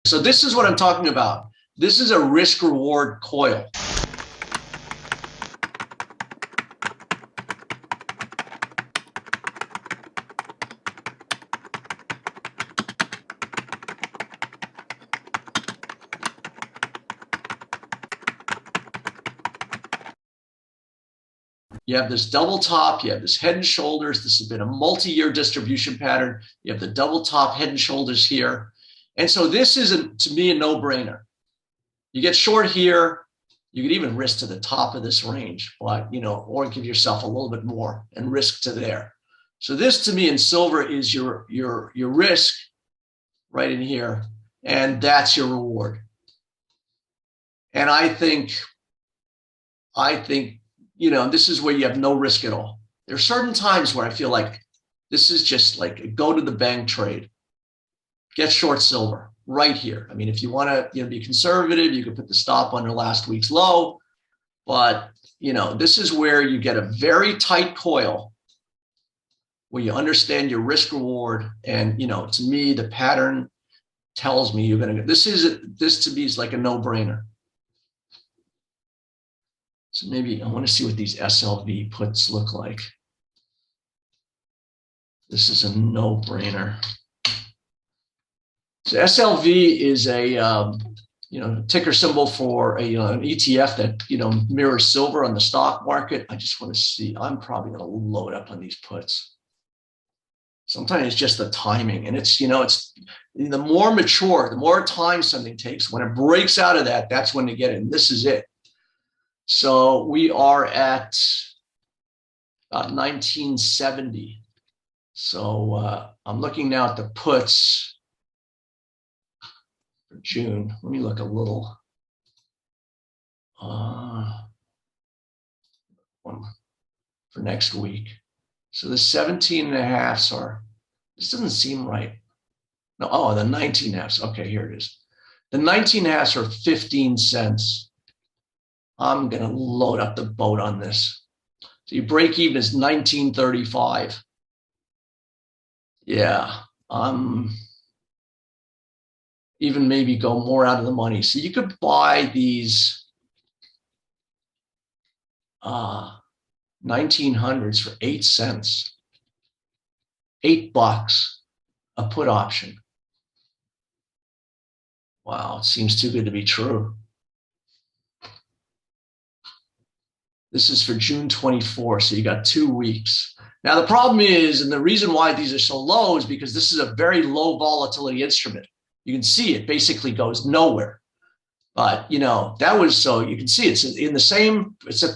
So this is what I'm talking about. This is a risk reward coil. You have this double top, you have this head and shoulders. This has been a multi-year distribution pattern. You have the double top head and shoulders here. And so this is, to me, a no-brainer. You get short here, you could even risk to the top of this range, but, or give yourself a little bit more and risk to there. So this, to me, in silver is your risk right in here, and that's your reward. And I think, this is where you have no risk at all. There are certain times where I feel like this is just like a go to the bank trade. Get short silver right here. I mean, if you want to be conservative, you could put the stop under last week's low. But, this is where you get a very tight coil where you understand your risk reward. And, to me, the pattern tells me you're going to get this to me is like a no-brainer. So maybe I want to see what these SLV puts look like. This is a no-brainer. So SLV is a ticker symbol for an ETF that mirrors silver on the stock market. I just want to see. I'm probably going to load up on these puts. Sometimes it's just the timing, and it's the more mature, the more time something takes. When it breaks out of that, that's when to get it. And this is it. So we are at 1970. So I'm looking now at the puts for June. Let me look a little. One for next week. So the 17.5s are, this doesn't seem right. No, the 19.5s. Okay, here it is. The 19.5s are 15 cents. I'm going to load up the boat on this. So your break even is 1935. Yeah, even maybe go more out of the money. So you could buy these 1900s for 8 cents, $8 a put option. Wow, it seems too good to be true. This is for June 24, so you got 2 weeks. Now, the problem is, and the reason why these are so low is because this is a very low volatility instrument. You can see it basically goes nowhere. But, that was, so you can see it's at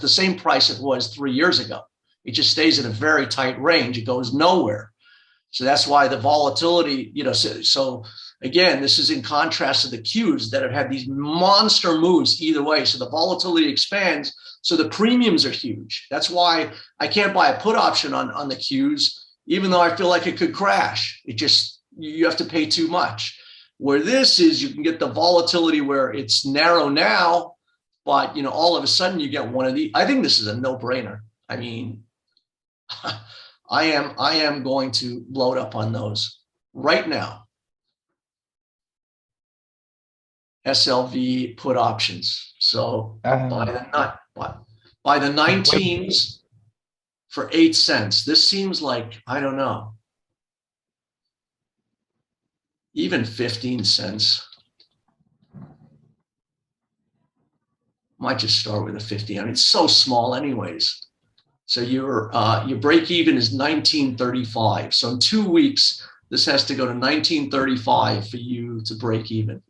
the same price it was 3 years ago. It just stays in a very tight range. It goes nowhere. So that's why the volatility, so again, this is in contrast to the Qs that have had these monster moves either way. So the volatility expands. So the premiums are huge. That's why I can't buy a put option on the Qs, even though I feel like it could crash. You have to pay too much. Where this is, you can get the volatility where it's narrow now, but all of a sudden you get one of these. I think this is a no-brainer. I mean, I am going to load up on those right now. SLV put options. So by the 19s for 8 cents. This seems like, I don't know, even 15 cents. Might just start with a 50. I mean, it's so small anyways. So your break even is 1935. So in 2 weeks, this has to go to 1935 for you to break even.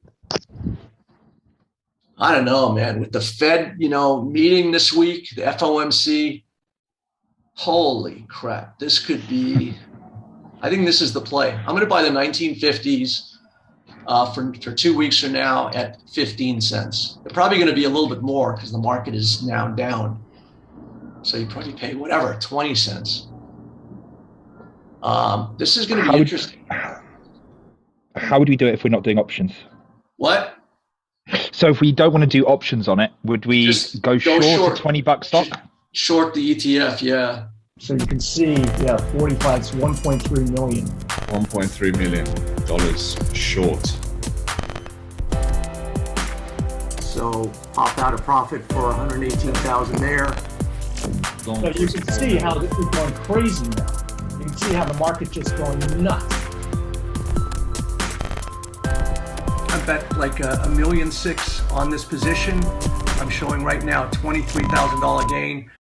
I don't know, man. With the Fed, meeting this week, the FOMC, holy crap. This could be, I think this is the play. I'm going to buy the 1950s for 2 weeks from now at 15 cents. They're probably going to be a little bit more because the market is now down. So you probably pay whatever, 20 cents. This is going to be interesting. How would we do it if we're not doing options? What? So if we don't want to do options on it, would we just go short a $20 stock? Short the ETF, yeah. So you can see, 45, it's 1.3 million. $1.3 million short. So pop out a profit for 118,000 there. So you can see how this is going crazy now. You can see how the market's just going nuts. I bet like $1.6 million on this position. I'm showing right now $23,000 gain.